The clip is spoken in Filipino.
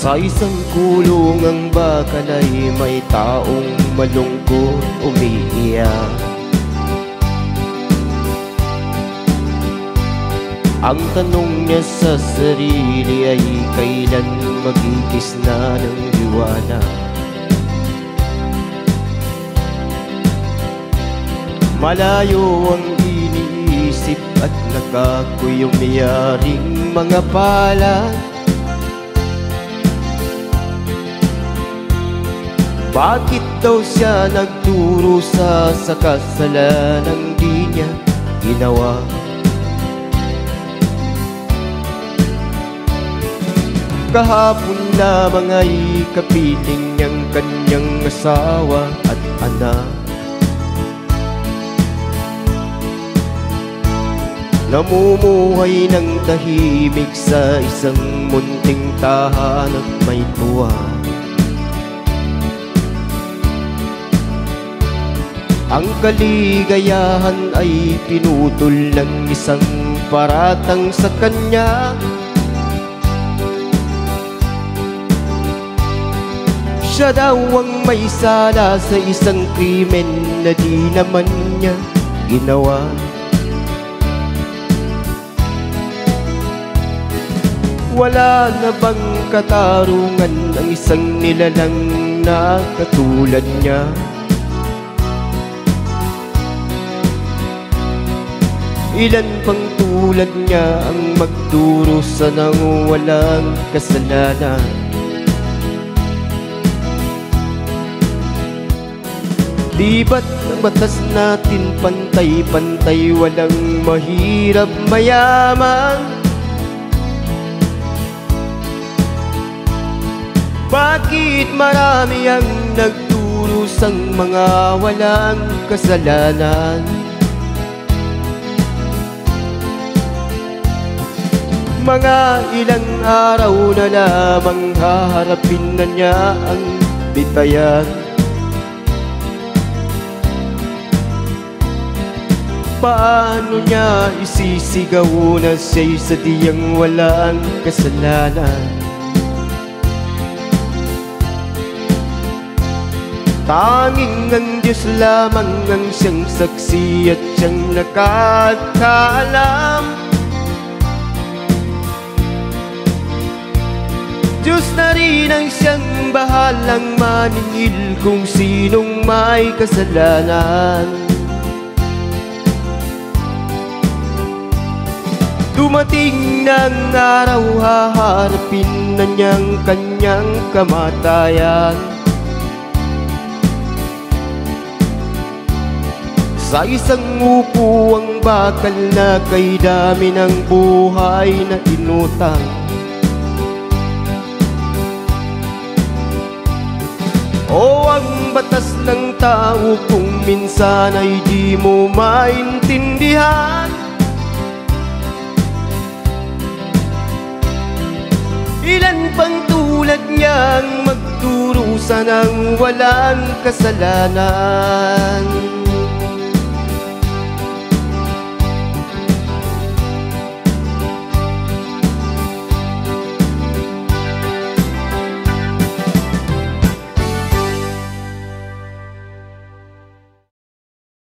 Sa isang kulungang bakal ay may taong malungkot umiiyak. Ang tanong niya sa sarili ay kailan magigis na ng liwanag. Malayo ang iniisip at nakakoy yung mayaring mga palad. Bakit daw siya nagdurusa sa kasalanang di niya ginawa? Kahapon lamang ay kapiling niyang kanyang asawa at anak. Namumuhay ng tahimik sa isang munting tahanan may tuwa. Ang kaligayahan ay pinutol ng isang paratang sa kanya. Siya daw ang may sala sa isang krimen na di naman niya ginawa. Wala na bang katarungan ang isang nilalang na katulad niya? Ilan pang tulad niya ang magdurusa ng walang kasalanan? Di ba't ang batas natin pantay-pantay, walang mahirap mayaman? Bakit marami ang nagdurusang mga walang kasalanan? Mga ilang araw na lamang haharapin na niya ang bitayan. Paano niya isisigaw na siya'y sadyang walang kasalanan? Tanging ang Diyos lamang ang siyang saksi at siyang nakakaalam. Diyos na rin ang siyang bahalang maningil kung sinong may kasalanan. Dumating ng araw, haharapin na niyang kanyang kamatayan. Sa isang upuang bakal na kay dami ng buhay na inutang. O ang batas ng tao kung minsan ay di mo maintindihan. Ilan pang tulad niyang magdurusa ng walang kasalanan?